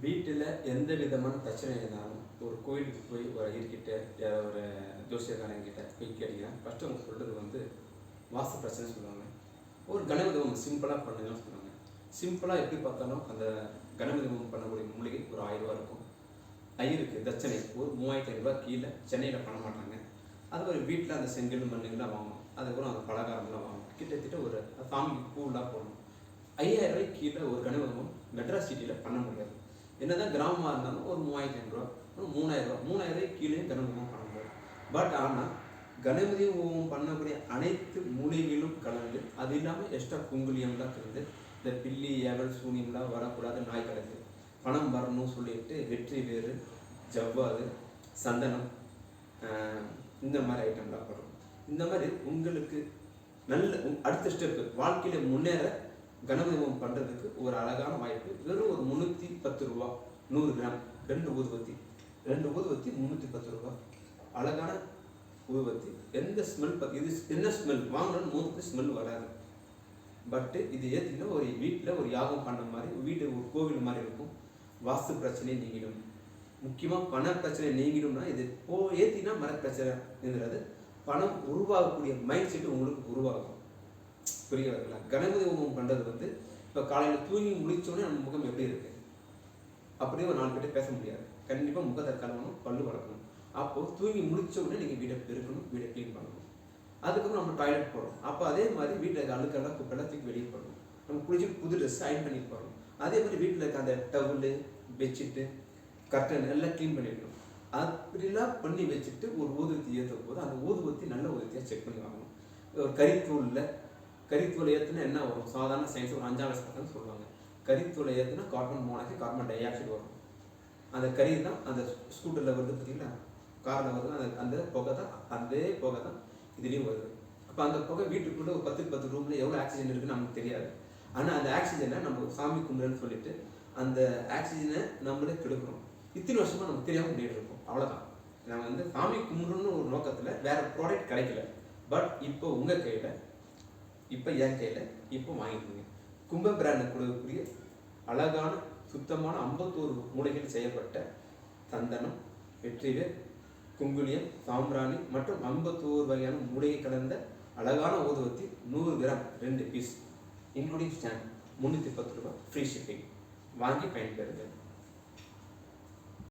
வீட்டில் எந்த விதமான பிரச்சனை இருந்தாலும் ஒரு கோயிலுக்கு போய் ஒரு ஐயர்கிட்ட ஒரு ஜோசியக்காரங்கிட்ட போய் கேட்டீங்கன்னா ஃபஸ்ட்டு அவங்க சொல்கிறது வந்து வாஸ்து பிரச்சனை சொல்லுவாங்க. ஒரு கணபதி ஹோமம் சிம்பிளாக பண்ணுங்கன்னு சொல்லுவாங்க. சிம்பிளாக எப்படி பார்த்தாலும் அந்த கணபதி ஹோமம் பண்ணக்கூடிய மூலிகை ஒரு 1000 ரூபா இருக்கும். ஐயருக்கு தட்சணை ஒரு 3500 கீழே சென்னையில் பண்ண மாட்டாங்க. அது ஒரு வீட்டில் அந்த செங்கல் மண்ணுங்களாம் வாங்கணும். அதுக்கப்புறம் அந்த பலகாரம்லாம் வாங்கணும். கிட்டத்தட்ட ஒரு சாமிக்கு பூவெலாம் போடணும். 5000 ரூபாய்க்கு கீழே ஒரு கணபதி ஹோமம் மெட்ராஸ் சிட்டியில் பண்ண முடியாது. என்னதான் கிராமமாக இருந்தாலும் ஒரு 3500 ரூபா 3000 ரூபா 3000 ரூபாய்க்கு கீழே கணபதி ஹோமம் பண்ண முடியாது. பட் ஆனால் கணபதி ஹோமம் பண்ணக்கூடிய அனைத்து மூலிகைகளும் கலந்து அது இல்லாமல் எக்ஸ்ட்ரா குங்குலியம்லாம் கலந்து இந்த பில்லி ஏவல் சூனியம்லாம் வரக்கூடாது, நாய் கிடக்கு பணம் வரணும்னு சொல்லிட்டு வெற்றி வேறு ஜவ்வாது சந்தனம் இந்த மாதிரி ஐட்டம்லாம் வரும். இந்த மாதிரி உங்களுக்கு நல்ல அடுத்த ஸ்டெப்பு வாழ்க்கையில் முன்னேற கணபதி ஹோமம் பண்ணுறதுக்கு ஒரு அழகான வாய்ப்பு. வெறும் ஒரு 310 ரூபா 100 கிராம் 2 ஊதுபத்தி 310 ரூபா. அழகான ஊதுபத்தி. எந்த ஸ்மெல் இது என்ன ஸ்மெல் வாங்கணும்னு மூணுக்கு ஸ்மெல் வராது. பட்டு இது ஏற்றினா ஒரு வீட்டில் ஒரு யாகம் பண்ண மாதிரி வீட்டு ஒரு கோவில் மாதிரி இருக்கும். வாஸ்து பிரச்சனை நீங்கிடும். முக்கியமாக பண பிரச்சனை நீங்கிடும்னா இது ஏற்றினா மர பிரச்சனைங்கிறது பணம் உருவாகக்கூடிய மைண்ட் செட்டு உங்களுக்கு உருவாகும். புரியுதுங்களா? கணபதி ஹோமம் பண்ணுறது வந்து இப்போ காலையில் தூங்கி முடிச்சோடனே நம்ம முகம் எப்படி இருக்கு அப்படியே ஒரு 4 பேர்ட்ட பேச முடியாது. கண்டிப்பாக முகத்தை கழுவணும், பல்லு வளர்க்கணும். அப்போது தூங்கி முடிச்ச உடனே நீங்கள் வீட்டை பெருக்கணும், வீடை க்ளீன் பண்ணணும். அதுக்கப்புறம் நம்ம டாய்லெட் போகிறோம். அப்போ அதே மாதிரி வீட்டில் இருக்க அழுக்கெல்லாம் குப்பெல்லாம் தூக்கி வெளியே போடணும். நம்ம குளிச்சுட்டு புது ட்ரெஸ் அயன் பண்ணி போகிறோம். அதே மாதிரி வீட்டில் இருக்க அந்த டவுலு பெட்ஷீட்டு கர்டன் எல்லாம் க்ளீன் பண்ணிடணும். அப்படிலாம் பண்ணி வச்சுட்டு ஒரு ஊதுபத்தி ஏற்றும் போது அந்த ஊதுபத்தி நல்ல ஊதுபத்தியாக செக் பண்ணி வாங்கணும். ஒரு கரித்தூள் ஏற்றுனா என்ன வரும்? சாதாரண சயின்ஸ் ஒரு 5ஆம் கிளாஸ் சொல்லுவாங்க. கரித்தூளை ஏற்றுனா carbon monoxide carbon dioxide வரும். அந்த கறி தான் அந்த ஸ்கூட்டரில் வருது பார்த்தீங்களா, காரில் வருது. அந்த புகை தான் அதே புகை தான் இதுலேயும் வருது. அப்போ அந்த புகை வீட்டுக்குள்ளே ஒரு 10 ரூமில் எவ்வளோ ஆக்சிஜன் இருக்குன்னு நமக்கு தெரியாது. ஆனால் அந்த ஆக்சிஜனை நம்ம சாமி கும்பிடுன்னு சொல்லிட்டு அந்த ஆக்சிஜனை நம்மளே கெடுக்கிறோம். இத்தனை வருஷமாக நமக்கு தெரியாமல் பண்ணிட்டு இருக்கோம். அவ்வளோதான். நாங்கள் வந்து சாமி கும்பிடணும்னு ஒரு நோக்கத்தில் வேறு ப்ராடக்ட் கிடைக்கல. பட் இப்போ உங்கள் கையில், இப்போ என் கையில் இப்போ வாங்கிக்கோங்க. கும்ப பிராண்ட் கொடுக்கக்கூடிய அழகான சுத்தமான 51 மூலிகைகள் செய்யப்பட்ட சந்தனம், வெற்றிவேர், குங்குலியம், சாம்பிராணி மற்றும் 51 வகையான மூலிகை கலந்த அழகான ஊதுபத்தி 100 கிராம் 2 பீஸ் இன்க்ளூடிங் ஸ்டாண்ட் 310 ரூபாய் ஃப்ரீ ஷிப்பிங். வாங்கி பயன்பெறுங்கள்.